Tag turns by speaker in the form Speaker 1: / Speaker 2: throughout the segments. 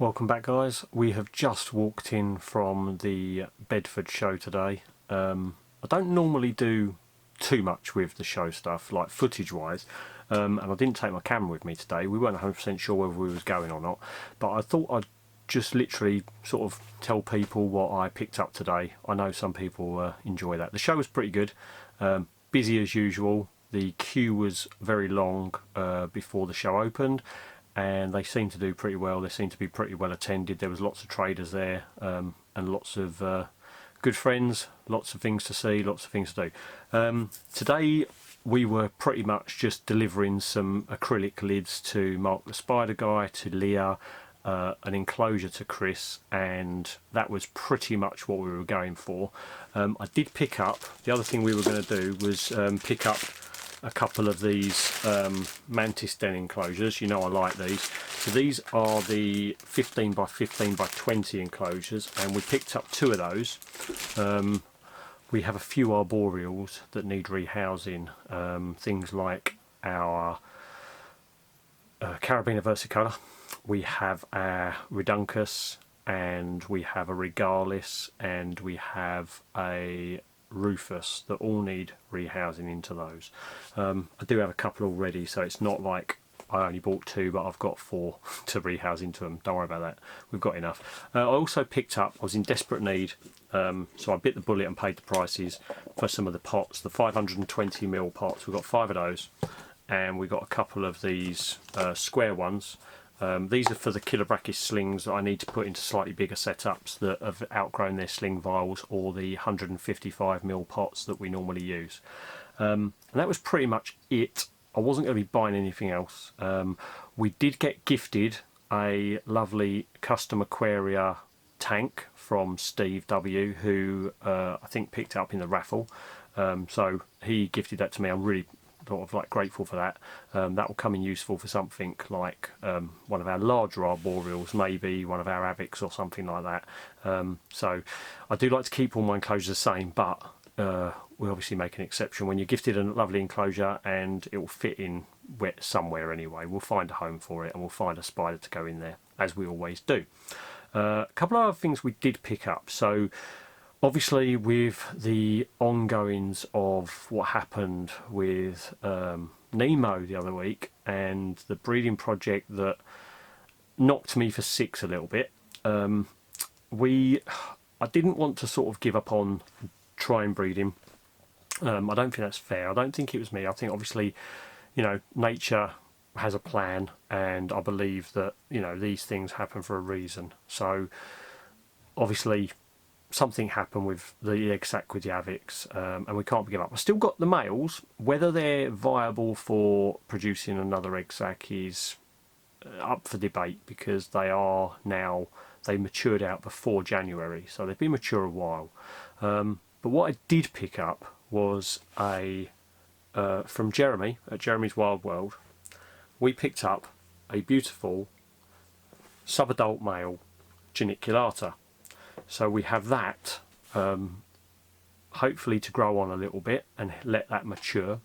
Speaker 1: Welcome back, guys. We have just walked in from the Bedford show today. I don't normally do too much with the show stuff, like footage wise, and I didn't take my camera with me today. We weren't 100% sure whether we was going or not, but I thought I'd just literally sort of tell people what I picked up today. I know some people enjoy that. The show was pretty good, busy as usual. The queue was very long before the show opened, and they seem to do pretty well. They seem to be pretty well attended. There was lots of traders there, and lots of good friends, lots of things to see, lots of things to do. Today we were pretty much just delivering some acrylic lids to Mark the Spider Guy, to Leah, an enclosure to Chris, and that was pretty much what we were going for. I did pick up, the other thing we were going to do was pick up a couple of these mantis den enclosures. You know I like these. So these are the 15 by 15 by 20 enclosures, and we picked up two of those. We have a few arboreals that need rehousing, things like our Carabiner versicolor, we have our Reduncus, and we have a Regalis, and we have a Rufus that all need rehousing into those. I do have a couple already, so it's not like I only bought two, but I've got four to rehouse into them. Don't worry about that, we've got enough. I also picked up, I was in desperate need, so I bit the bullet and paid the prices for some of the pots, the 520mm pots. We've got 5 of those, and we got a couple of these square ones. These are for the Killer slings that I need to put into slightly bigger setups that have outgrown their sling vials, or the 155mm pots that we normally use. And that was pretty much it. I wasn't going to be buying anything else. We did get gifted a lovely custom Aquaria tank from Steve W, who I think picked it up in the raffle. So he gifted that to me. I'm really sort of like grateful for that. That will come in useful for something like one of our larger arboreals, maybe one of our avics or something like that. So I do like to keep all my enclosures the same, but we obviously make an exception when you're gifted a lovely enclosure, and it will fit in somewhere anyway. We'll find a home for it, and we'll find a spider to go in there, as we always do. A couple of other things we did pick up. So obviously, with the ongoings of what happened with Nemo the other week, and the breeding project that knocked me for 6 a little bit, I didn't want to sort of give up on trying breeding. I don't think that's fair. I don't think it was me. I think obviously, you know, nature has a plan, and I believe that, you know, these things happen for a reason. So obviously something happened with the egg sac with the avics, and we can't give up. I've still got the males. Whether they're viable for producing another egg sac is up for debate, because they matured out before January, so they've been mature a while. But what I did pick up was from Jeremy at Jeremy's Wild World. We picked up a beautiful subadult male geniculata. So we have that, hopefully to grow on a little bit and let that mature.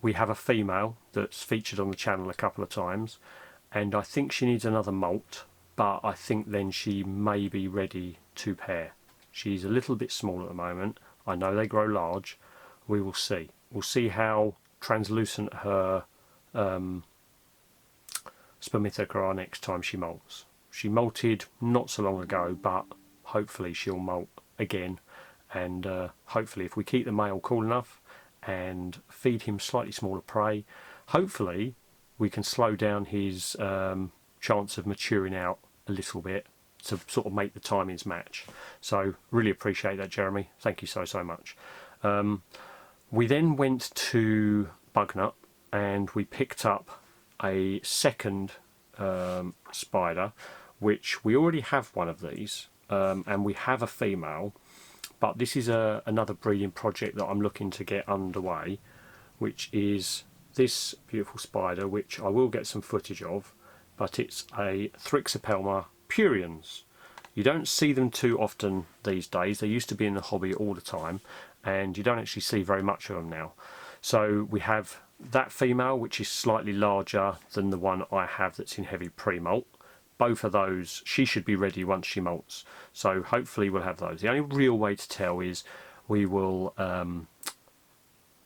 Speaker 1: We have a female that's featured on the channel a couple of times, and I think she needs another molt, but I think then she may be ready to pair. She's a little bit small at the moment. I know they grow large. We will see. We'll see how translucent her spermithecra are next time she molts. She molted not so long ago, but hopefully she'll molt again, and hopefully if we keep the male cool enough and feed him slightly smaller prey, hopefully we can slow down his chance of maturing out a little bit to sort of make the timings match. So really appreciate that, Jeremy. Thank you so much. We then went to Bugnut, and we picked up a second spider, which we already have one of these, and we have a female, but this is another breeding project that I'm looking to get underway, which is this beautiful spider, which I will get some footage of, but it's a Thrixopelma puriens. You don't see them too often these days. They used to be in the hobby all the time, and you don't actually see very much of them now. So we have that female, which is slightly larger than the one I have that's in heavy pre-molt, both of those, she should be ready once she molts. So hopefully we'll have those. The only real way to tell is we will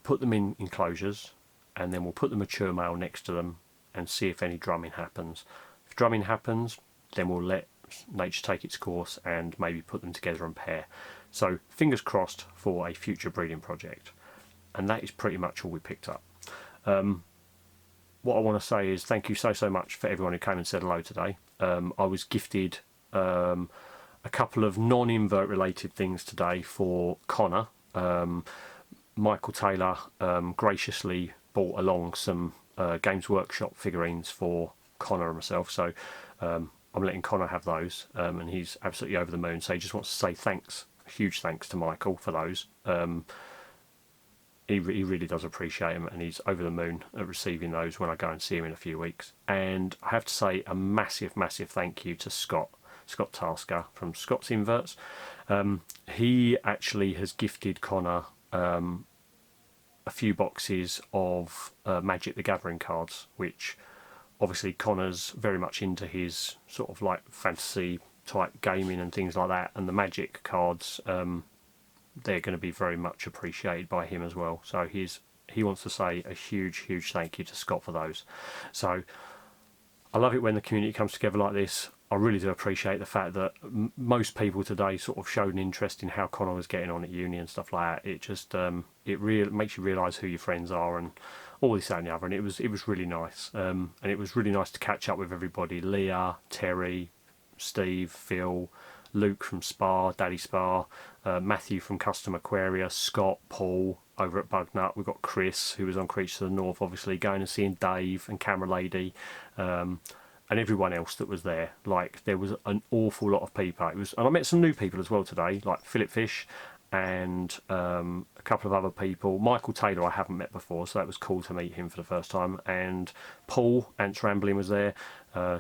Speaker 1: put them in enclosures, and then we'll put the mature male next to them and see if any drumming happens. If drumming happens, then we'll let nature take its course and maybe put them together and pair. So fingers crossed for a future breeding project. And that is pretty much all we picked up. What I want to say is thank you so much for everyone who came and said hello today. I was gifted a couple of non-invert related things today for Connor. Michael Taylor graciously brought along some Games Workshop figurines for Connor and myself, so I'm letting Connor have those, and he's absolutely over the moon. So he just wants to say thanks, huge thanks to Michael for those. He really does appreciate them, and he's over the moon at receiving those when I go and see him in a few weeks. And I have to say a massive thank you to Scott Tasker from Scott's Inverts. He actually has gifted Connor a few boxes of Magic the Gathering cards, which obviously Connor's very much into his sort of like fantasy type gaming and things like that, and the Magic cards, they're going to be very much appreciated by him as well. So he wants to say a huge thank you to Scott for those. So I love it when the community comes together like this. I really do appreciate the fact that most people today sort of showed an interest in how Connor was getting on at uni and stuff like that. It just it really makes you realise who your friends are and all this, that and the other. And it was really nice. And it was really nice to catch up with everybody. Leah, Terry, Steve, Phil, Luke from Spa, Daddy Spa, Matthew from Custom Aquaria, Scott, Paul over at Bugnut. We've got Chris, who was on Creatures of the North, obviously, going and seeing Dave and Camera Lady. And everyone else that was there. Like, there was an awful lot of people. And I met some new people as well today, like Philip Fish and a couple of other people. Michael Taylor I haven't met before, so that was cool to meet him for the first time. And Paul, Ants Rambling, was there,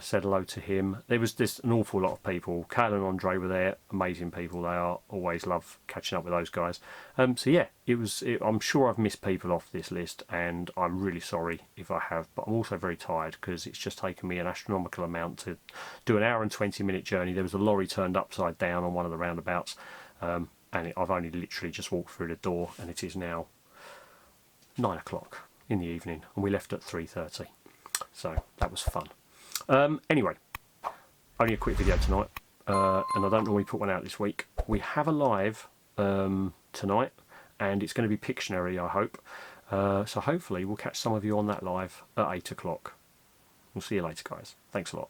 Speaker 1: said hello to him. There was just an awful lot of people. Kale and Andre were there, amazing people they are. Always love catching up with those guys. So yeah, I'm sure I've missed people off this list, and I'm really sorry if I have, but I'm also very tired because it's just taken me an astronomical amount to do an hour and 20-minute journey. There was a lorry turned upside down on one of the roundabouts, and I've only literally just walked through the door, and it is now 9 o'clock in the evening, and we left at 3:30. So that was fun. Anyway, only a quick video tonight, and I don't normally put one out this week. We have a live tonight, and it's going to be Pictionary, I hope. So hopefully we'll catch some of you on that live at 8 o'clock. We'll see you later, guys. Thanks a lot.